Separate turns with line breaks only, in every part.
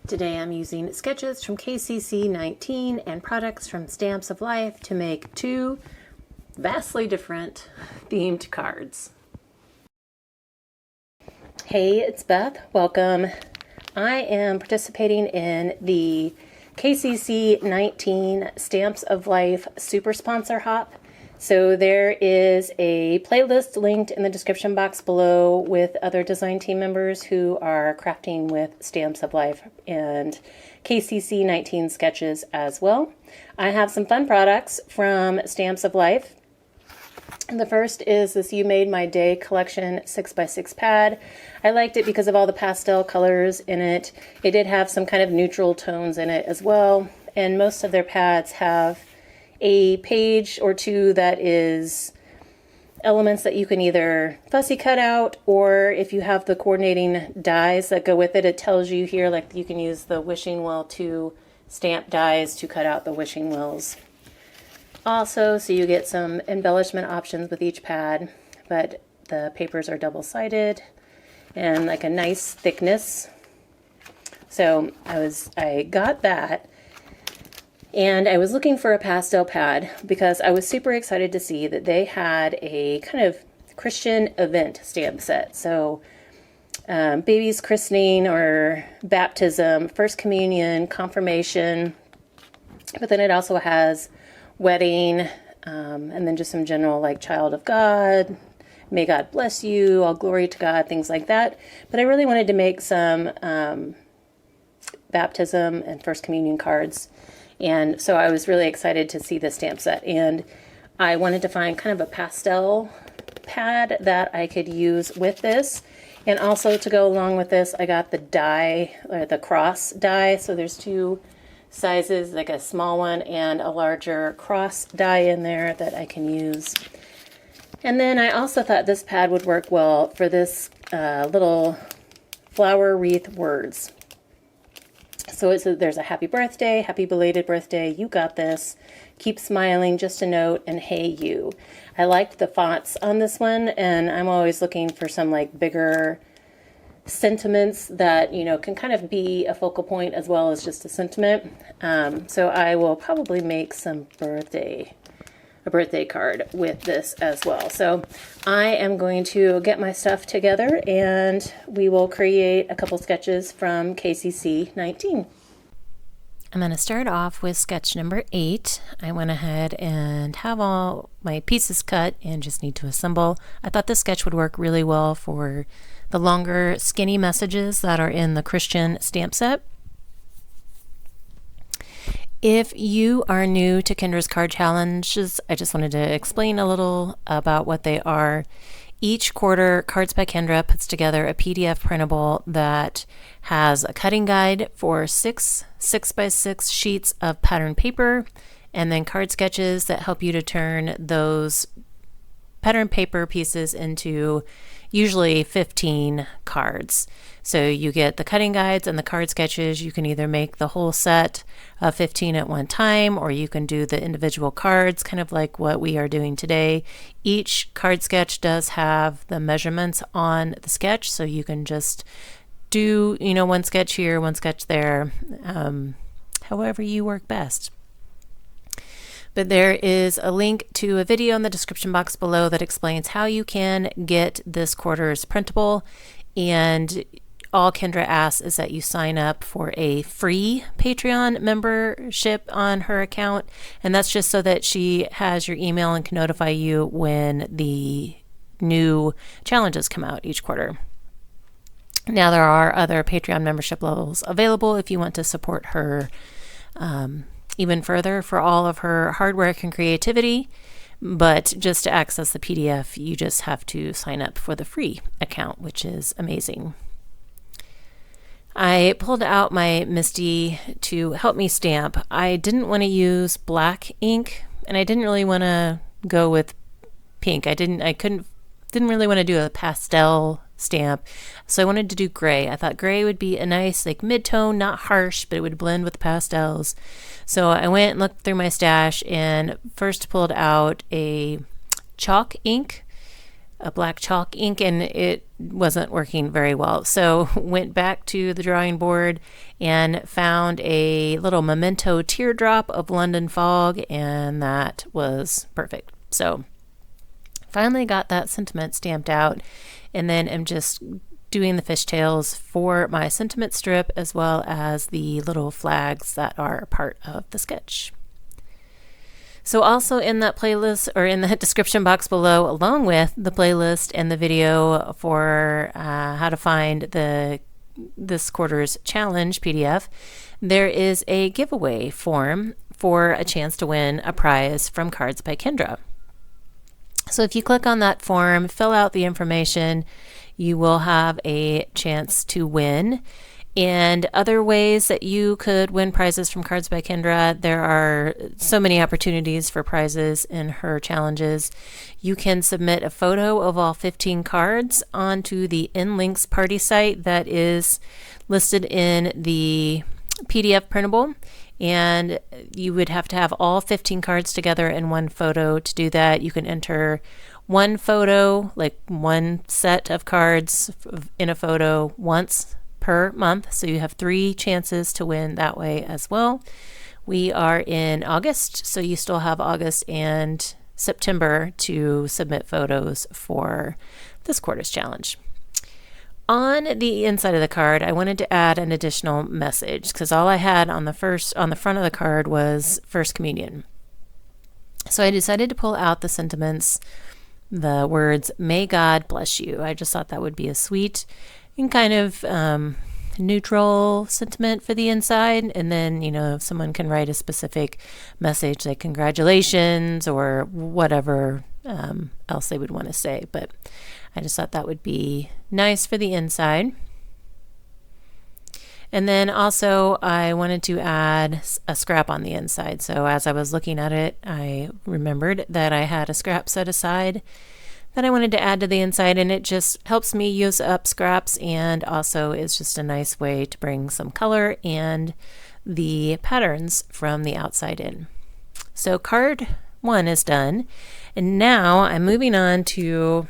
Today I'm using sketches from KCC 19 and products from Stamps of Life to make two vastly different themed cards. Hey, it's Beth. Welcome. I am participating in the KCC 19 Stamps of Life Super Sponsor Hop. So there is a playlist linked in the description box below with other design team members who are crafting with Stamps of Life and KCC 19 sketches as well. I have some fun products from Stamps of Life. The first is this You Made My Day collection 6x6 pad. I liked it because of all the pastel colors in it. It did have some kind of neutral tones in it as well, and most of their pads have a page or two that is elements that you can either fussy cut out, or if you have the coordinating dies that go with it, it tells you here like you can use the wishing well to stamp dies to cut out the wishing wells. Also, so you get some embellishment options with each pad, but the papers are double-sided and like a nice thickness. So I got that. And I was looking for a pastel pad because I was super excited to see that they had a kind of Christian event stamp set. So baby's christening or baptism, first communion, confirmation, but then it also has wedding, and then just some general like child of God, may God bless you, all glory to God, things like that. But I really wanted to make some baptism and first communion cards. And so I was really excited to see this stamp set, and I wanted to find kind of a pastel pad that I could use with this. And also to go along with this, I got the die, or the cross die. So there's two sizes, like a small one and a larger cross die in there that I can use. And then I also thought this pad would work well for this little flower wreath words. So there's a happy birthday, happy belated birthday, you got this, keep smiling, just a note, and hey you. I liked the fonts on this one, and I'm always looking for some like bigger sentiments that, you know, can kind of be a focal point as well as just a sentiment. So I will probably make a birthday card with this as well. So I am going to get my stuff together and we will create a couple sketches from KCC 19. I'm going to start off with sketch number 8. I went ahead and have all my pieces cut and just need to assemble. I thought this sketch would work really well for the longer skinny messages that are in the Christian stamp set. If you are new to Kendra's card challenges, I just wanted to explain a little about what they are. Each quarter, Cards by Kendra puts together a PDF printable that has a cutting guide for 6x6 sheets of pattern paper, and then card sketches that help you to turn those pattern paper pieces into usually 15 cards. So you get the cutting guides and the card sketches. You can either make the whole set of 15 at one time, or you can do the individual cards, kind of like what we are doing today. Each card sketch does have the measurements on the sketch, so you can just do, you know, one sketch here, one sketch there, however you work best. But there is a link to a video in the description box below that explains how you can get this quarter's printable. And all Kendra asks is that you sign up for a free Patreon membership on her account. And that's just so that she has your email and can notify you when the new challenges come out each quarter. Now, there are other Patreon membership levels available if you want to support her even further for all of her hard work and creativity. But just to access the PDF, you just have to sign up for the free account, which is amazing. I pulled out my Misty to help me stamp. I didn't want to use black ink, and I didn't really want to go with pink. I didn't really want to do a pastel stamp, so I wanted to do gray. I thought gray would be a nice like mid-tone, not harsh, but it would blend with pastels. So I went and looked through my stash and first pulled out a chalk ink a black chalk ink, and it wasn't working very well. So went back to the drawing board and found a little memento teardrop of London fog, and that was perfect. So finally got that sentiment stamped out, and then I'm just doing the fishtails for my sentiment strip, as well as the little flags that are part of the sketch. So also in that playlist, or in the description box below, along with the playlist and the video for how to find this quarter's challenge PDF, there is a giveaway form for a chance to win a prize from Cards by Kendra. So if you click on that form, fill out the information, you will have a chance to win. And other ways that you could win prizes from Cards by Kendra, there are so many opportunities for prizes in her challenges. You can submit a photo of all 15 cards onto the InLinkz party site that is listed in the PDF printable. And you would have to have all 15 cards together in one photo. To do that, you can enter one photo, like one set of cards in a photo once per month. So you have 3 chances to win that way as well. We are in August, so you still have August and September to submit photos for this quarter's challenge. On the inside of the card, I wanted to add an additional message, because all I had on the front of the card was First Communion. So I decided to pull out the sentiments, the words, "May God bless you." I just thought that would be a sweet and kind of neutral sentiment for the inside. And then, if someone can write a specific message like congratulations or whatever else they would want to say. But I just thought that would be nice for the inside. And then also I wanted to add a scrap on the inside. So as I was looking at it, I remembered that I had a scrap set aside that I wanted to add to the inside, and it just helps me use up scraps, and also is just a nice way to bring some color and the patterns from the outside in. So card 1 is done, and now I'm moving on to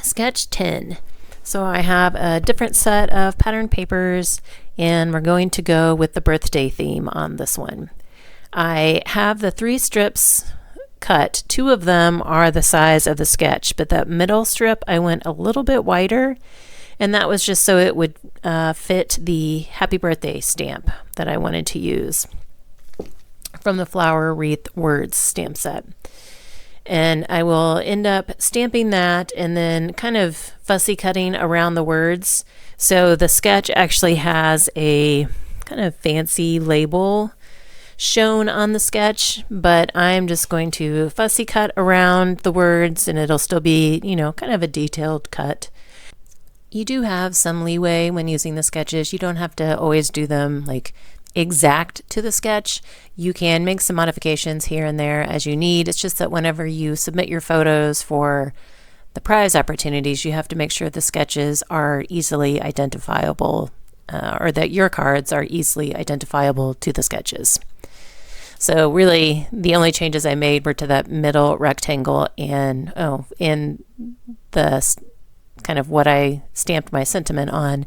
sketch 10. So I have a different set of pattern papers, and we're going to go with the birthday theme on this one. I have the 3 strips cut. 2 of them are the size of the sketch, but that middle strip I went a little bit wider, and that was just so it would fit the happy birthday stamp that I wanted to use from the flower wreath words stamp set. And I will end up stamping that and then kind of fussy cutting around the words. So the sketch actually has a kind of fancy label shown on the sketch, but I'm just going to fussy cut around the words, and it'll still be, kind of a detailed cut. You do have some leeway when using the sketches. You don't have to always do them like exact to the sketch. You can make some modifications here and there as you need. It's just that whenever you submit your photos for the prize opportunities, you have to make sure the sketches are easily identifiable, or that your cards are easily identifiable to the sketches. So really the only changes I made were to that middle rectangle and in the kind of what I stamped my sentiment on.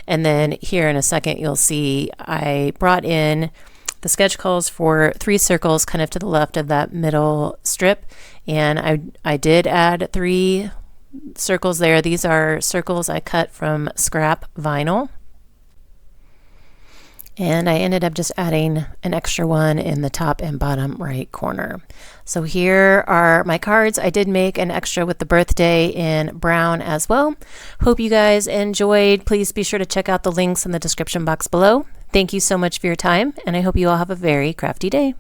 And then here in a second you'll see I brought in the sketch calls for 3 circles kind of to the left of that middle strip, and I did add 3 circles there. These are circles I cut from scrap vinyl. And I ended up just adding an extra one in the top and bottom right corner. So here are my cards. I did make an extra with the birthday in brown as well. Hope you guys enjoyed. Please be sure to check out the links in the description box below. Thank you so much for your time, and I hope you all have a very crafty day.